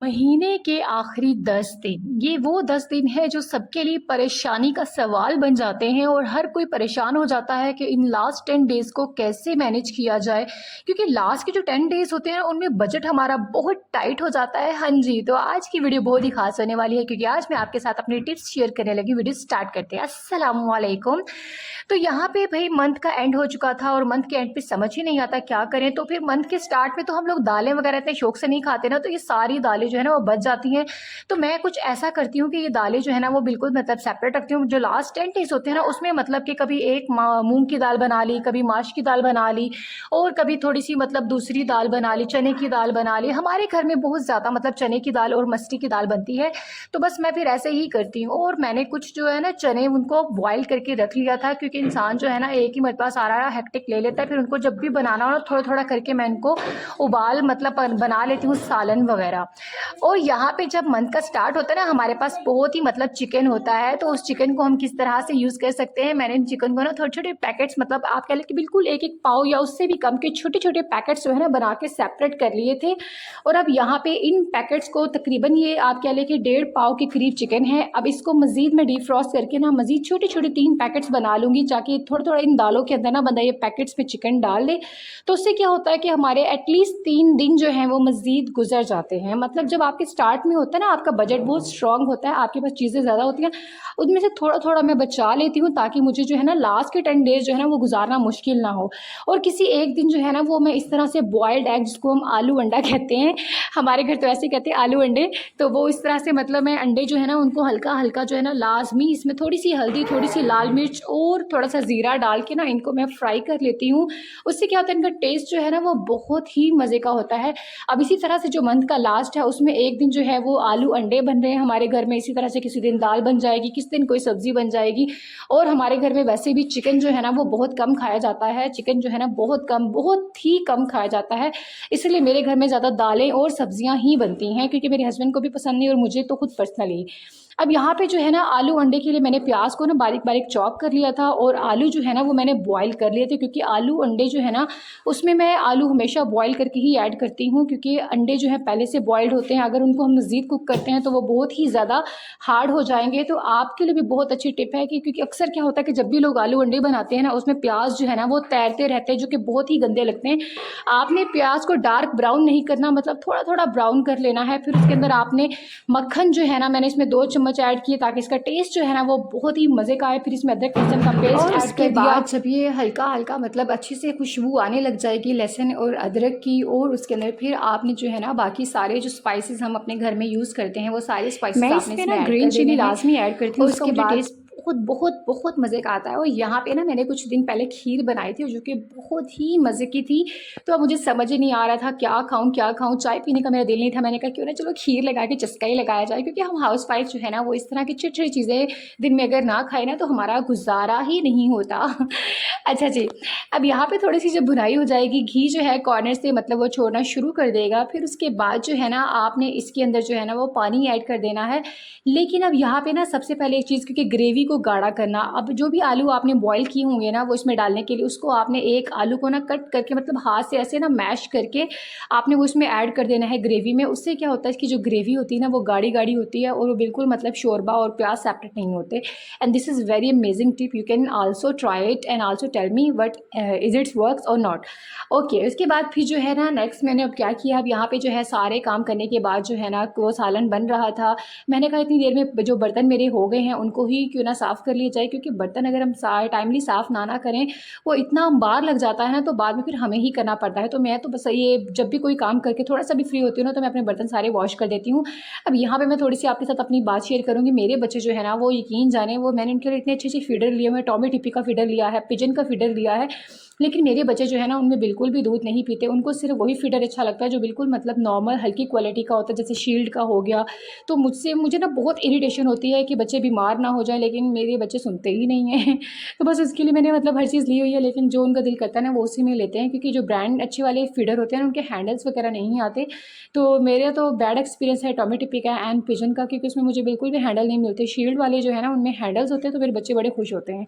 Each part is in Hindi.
महीने के आखिरी 10 दिन, ये वो 10 दिन है जो सबके लिए परेशानी का सवाल बन जाते हैं और हर कोई परेशान हो जाता है कि इन लास्ट 10 डेज़ को कैसे मैनेज किया जाए। क्योंकि लास्ट के जो 10 डेज़ होते हैं उनमें बजट हमारा बहुत टाइट हो जाता है। हाँ जी, तो आज की वीडियो बहुत ही ख़ास होने वाली है क्योंकि आज मैं आपके साथ अपनी टिप्स शेयर करने लगी। वीडियो स्टार्ट करते हैं। अस्सलामु अलैकुम। तो यहाँ पे भई मंथ का एंड हो चुका था और मंथ के एंड पे समझ ही नहीं आता क्या करें। तो फिर मंथ के स्टार्ट में तो हम लोग दालें वगैरह इतने शौक से नहीं खाते ना, तो ये सारी दालें जो है ना वो बच जाती हैं। तो मैं कुछ ऐसा करती हूँ कि ये दालें जो है ना वो बिल्कुल मतलब सेपरेट रखती हूँ। जो लास्ट 10 डेज़ होते हैं ना उसमें मतलब कि कभी एक मूँग की दाल बना ली, कभी माश की दाल बना ली और कभी थोड़ी-सी मतलब दूसरी दाल बना ली, चने की दाल बना ली। हमारे घर में बहुत ज़्यादा मतलब चने की दाल और मस्ती की दाल बनती है, तो बस मैं फिर ऐसे ही करती हूँ। और मैंने कुछ जो है ना चने उनको बॉयल करके रख लिया था क्योंकि इंसान जो है ना एक ही मरतबा सारा हेक्टिक ले लेता है, फिर उनको जब भी बनाना हो ना थोड़ा-थोड़ा करके मैं इनको उबाल मतलब बना लेती हूँ सालन वगैरह। और यहाँ पे जब मंथ का स्टार्ट होता है ना हमारे पास बहुत ही मतलब चिकन होता है, तो उस चिकन को हम किस तरह से यूज़ कर सकते हैं। मैंने इन चिकन को ना छोटे-छोटे पैकेट्स मतलब आप कह लें कि बिल्कुल 1-1 पाव या उससे भी कम के छोटे-छोटे पैकेट्स जो है ना बना के सेपरेट कर लिए थे। और अब यहाँ पे इन पैकेट्स को तकरीबन ये आप कह लें कि 1.5 पाव के करीब चिकन है। अब इसको मज़ीद मैं डीफ्रॉस्ट करके ना मज़ीद छोटे-छोटे 3 पैकेट्स बना लूँगी ताकि थोड़ा-थोड़ा इन दालों के अंदर ना बंदा ये पैकेट्स में चिकन डाल दे। तो उससे क्या होता है कि हमारे एटलीस्ट 3 दिन जो हैं वो मज़ीद गुज़र जाते हैं। मतलब जब आपके स्टार्ट में होता है ना आपका बजट बहुत स्ट्रॉन्ग होता है, आपके पास चीज़ें ज़्यादा होती हैं, उनमें से थोड़ा-थोड़ा मैं बचा लेती हूँ ताकि मुझे जो है ना लास्ट के 10 डेज़ जो है ना वो गुज़ारना मुश्किल ना हो। और किसी एक दिन जो है ना वो मैं इस तरह से बॉइल्ड एग जिसको हम आलू अंडा कहते हैं, हमारे घर तो ऐसे ही कहते हैं आलू अंडे, तो वो इस तरह से मतलब मैं अंडे जो है ना उनको हल्का-हल्का जो है ना लाज़मी इसमें थोड़ी-सी हल्दी, थोड़ी-सी लाल मिर्च और थोड़ा-सा ज़ीरा डाल के ना इनको मैं फ्राई कर लेती हूँ। उससे क्या होता है इनका टेस्ट जो है ना वो बहुत ही मज़े का होता है। अब इसी तरह से जो मंथ का लास्ट है उसमें एक दिन जो है वो आलू अंडे बन रहे हैं हमारे घर में, इसी तरह से किसी दिन दाल बन जाएगी, किसी दिन कोई सब्ज़ी बन जाएगी। और हमारे घर में वैसे भी चिकन जो है ना वो बहुत कम खाया जाता है। चिकन जो है ना बहुत ही कम खाया जाता है। इसलिए मेरे घर में ज़्यादा दालें और सब्जियां ही बनती हैं क्योंकि मेरे हस्बैंड को भी पसंद नहीं और मुझे तो खुद पर्सनली। अब यहाँ पे जो है ना आलू अंडे के लिए मैंने प्याज को ना बारीक बारीक चॉप कर लिया था और आलू जो है ना वो मैंने बॉईल कर लिए थे क्योंकि आलू अंडे जो है ना उसमें मैं आलू हमेशा बॉईल करके ही ऐड करती हूँ क्योंकि अंडे जो है पहले से बॉइल्ड होते हैं, अगर उनको हम मज़ीद कुक करते हैं तो वो बहुत ही ज़्यादा हार्ड हो जाएंगे। तो आपके लिए भी बहुत अच्छी टिप है कि क्योंकि अक्सर क्या होता है कि जब भी लोग आलू अंडे बनाते हैं ना उसमें प्याज जो है ना वो तैरते रहते हैं जो कि बहुत ही गंदे लगते हैं। आपने प्याज को डार्क ब्राउन नहीं करना, मतलब थोड़ा थोड़ा ब्राउन कर लेना है। फिर उसके अंदर आपने मक्खन जो है ना मैंने इसमें 2 चम्मच ऐड किए ताकि इसका टेस्ट जो है ना वो बहुत ही मज़े का आए। फिर इसमें अदरक लहसुन का पेस्ट और ऐड उसके कर दिया। बाद जब ये हल्का-हल्का मतलब अच्छे से खुशबू आने लग जाएगी लहसुन और अदरक की, और उसके अंदर फिर आपने जो है ना बाकी सारे जो स्पाइसेस हम अपने घर में यूज़ करते हैं वो सारे स्पाइसेस मैं आपने इसमें इसमें ना ऐड ग्रीन कर देने चिली हैं। लाज़मी ऐड करती हूँ, और उसका उसके मुझे बाद टेस्ट बहुत बहुत बहुत मज़े का आता है। और यहाँ पे ना मैंने कुछ दिन पहले खीर बनाई थी जो कि बहुत ही मज़े की थी। तो अब मुझे समझ ही नहीं आ रहा था क्या खाऊँ, चाय पीने का मेरा दिल नहीं था। मैंने कहा क्यों ना चलो खीर लगा के चस्का ही लगाया जाए क्योंकि हम हाउस वाइफ जो है ना वो इस तरह की छोटी-छोटी चीज़ें दिन में अगर ना खाएँ ना तो हमारा गुज़ारा ही नहीं होता। अच्छा जी, अब यहाँ पे थोड़ी-सी जब भुनाई हो जाएगी, घी जो है कॉर्नर से मतलब वो छोड़ना शुरू कर देगा। फिर उसके बाद जो है ना आपने इसके अंदर जो है ना वो पानी ऐड कर देना है। लेकिन अब यहाँ पे ना सबसे पहले एक चीज़, क्योंकि ग्रेवी को गाढ़ा करना, अब जो भी आलू आपने बॉईल किए होंगे ना वो इसमें डालने के लिए उसको आपने एक आलू को ना कट करके मतलब हाथ से ऐसे ना मैश करके आपने वो इसमें ऐड कर देना है ग्रेवी में। उससे क्या होता है इसकी जो ग्रेवी होती है ना वो गाढ़ी-गाढ़ी होती है और वो बिल्कुल मतलब शोरबा और प्याज़ सेपरेट नहीं होते। And this is very amazing tip, you can also try it and also tell me what is its works और नॉट। ओके, उसके बाद फिर जो है ना नेक्स्ट मैंने अब क्या किया, अब यहाँ पे जो है सारे काम करने के बाद जो है ना वो सालन बन रहा था। मैंने कहा इतनी देर में जो बर्तन मेरे हो गए हैं उनको ही क्यों ना साफ़ कर लिया जाए क्योंकि बर्तन अगर हम टाइमली साफ़ ना करें वो इतना अंबार लग जाता है ना तो बाद में फिर हमें ही करना पड़ता है। तो मैं तो बस ये जब भी कोई काम करके थोड़ा सा भी फ्री होती हूँ ना तो मैं अपने बर्तन सारे वॉश कर देती हूँ। अब यहाँ पे मैं थोड़ी सी आपके साथ अपनी बात शेयर करूँगी। मेरे बच्चे जो है ना वो यकीन जाने, वो मैंने उनके लिए इतने अच्छे फीडर लिए हुए हैं, टॉमी टिपी का फीडर लिया है, पिजन का फीडर लिया है, लेकिन मेरे बच्चे जो है ना उनमें बिल्कुल भी दूध नहीं पीते। उनको सिर्फ वही फीडर अच्छा लगता है जो बिल्कुल मतलब नॉर्मल हल्की क्वालिटी का होता है, जैसे शील्ड का हो गया। तो मुझे ना बहुत इरिटेशन होती है कि बच्चे बीमार ना हो जाएं, लेकिन लेकिन मेरे बच्चे सुनते ही नहीं हैं तो बस उसके लिए मैंने मतलब हर चीज़ ली हुई है, लेकिन जो उनका दिल करता है ना वो उसी में लेते हैं, क्योंकि जो ब्रांड अच्छे वाले फीडर होते हैं ना उनके हैंडल्स वगैरह नहीं आते। तो मेरा तो बैड एक्सपीरियंस है टॉमी टिप्पी का एंड पिजन का, क्योंकि उसमें मुझे बिल्कुल भी हैंडल नहीं मिलते। शील्ड वाले जो है ना उनमें हैंडल्स होते हैं, तो मेरे बच्चे बड़े खुश होते हैं।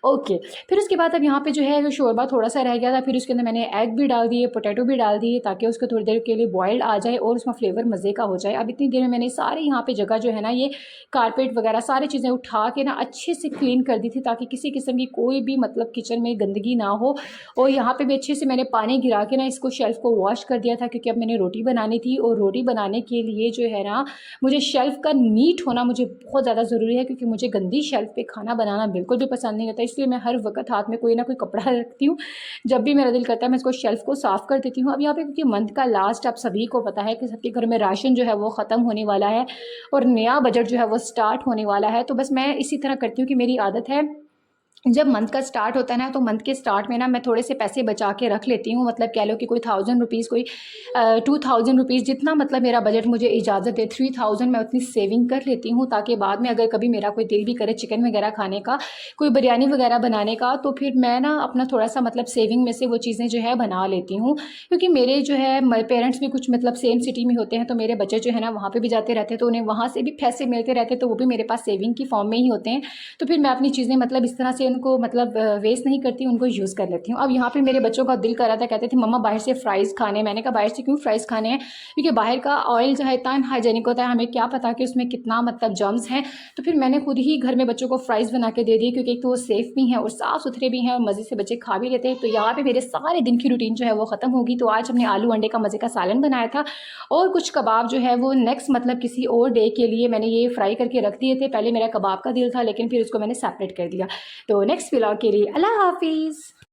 ओके, फिर उसके बाद अब यहाँ पे जो है वो शोरबा थोड़ा-सा रह गया था, फिर उसके अंदर मैंने एग भी डाल दिए, पोटैटो भी डाल दिए, ताकि उसको थोड़ी देर के लिए बॉइल्ड आ जाए और उसमें फ्लेवर मज़े का हो जाए। अब इतनी देर में मैंने सारे यहाँ पे जगह जो है ना ये कारपेट वगैरह सारी चीज़ें उठा के ना अच्छे से क्लीन कर दी थी, ताकि किसी किस्म की कोई भी मतलब किचन में गंदगी ना हो। और यहाँ पे भी अच्छे से मैंने पानी गिरा के ना इसको शेल्फ़ को वॉश कर दिया था, क्योंकि अब मैंने रोटी बनानी थी, और रोटी बनाने के लिए जो है ना मुझे शेल्फ़ का नीट होना मुझे बहुत ज़्यादा ज़रूरी है, क्योंकि मुझे गंदी शेल्फ़ पे खाना बनाना बिल्कुल भी पसंद नहीं आता। इसलिए मैं हर वक़्त हाथ में कोई ना कोई कपड़ा रखती हूँ। जब भी मेरा दिल करता है मैं इसको शेल्फ़ को साफ़ कर देती हूँ। अब यहाँ पे क्योंकि मंथ का लास्ट आप सभी को पता है कि सबके घर में राशन जो है वो ख़त्म होने वाला है और नया बजट जो है वो स्टार्ट होने वाला है। तो बस मैं इसी तरह करती हूँ कि मेरी आदत है, जब मंथ का स्टार्ट होता है ना तो मंथ के स्टार्ट में ना मैं थोड़े से पैसे बचा के रख लेती हूँ। मतलब कह लो कि कोई 1000 रुपीज़, कोई 2000 रुपीज़, जितना मतलब मेरा बजट मुझे इजाज़त दे 3000 मैं उतनी सेविंग कर लेती हूँ, ताकि बाद में अगर कभी मेरा कोई दिल भी करे चिकन वगैरह खाने का, कोई बिरयानी वगैरह बनाने का, तो फिर मैं ना अपना थोड़ा सा मतलब सेविंग में से वो चीज़ें जो है बना लेती हूँ। क्योंकि मेरे जो है पेरेंट्स भी कुछ मतलब सेम सिटी में होते हैं, तो मेरे बच्चे जो है ना वहाँ पर भी जाते रहते हैं, तो उन्हें वहाँ से भी पैसे मिलते रहते हैं, तो वो भी मेरे पास सेविंग की फॉर्म में ही होते हैं। तो फिर मैं अपनी चीज़ें मतलब इस तरह से उनको मतलब वेस्ट नहीं करती, उनको यूज़ कर लेती हूँ। अब यहाँ पे मेरे बच्चों का दिल कर रहा था, कहते थे मम्मा बाहर से फ़्राइज़ खाने हैं। मैंने कहा बाहर से क्यों फ़्राइज़ खाने हैं, क्योंकि बाहर का ऑयल जो है इतना अनहाइजेनिक होता है, हमें क्या पता कि उसमें कितना मतलब जर्म्स हैं। तो फिर मैंने खुद ही घर में बच्चों को फ़्राइज़ बना के दे दिए, क्योंकि एक तो वो सेफ़ भी हैं और साफ़ सुथरे भी हैं और मज़े से बच्चे खा भी लेते हैं। तो यहाँ पे मेरे सारे दिन की रूटीन जो है वो ख़त्म होगी। तो आज हमने आलू अंडे का मज़े का सालन बनाया था, और कुछ कबाब जो है वो नेक्स्ट मतलब किसी और डे के लिए मैंने ये फ्राई करके रख दिए थे। पहले मेरा कबाब का दिल था, लेकिन फिर उसको मैंने सेपरेट कर दिया। तो नेक्स्ट व्लॉग के लिए अल्लाह हाफ़िज़।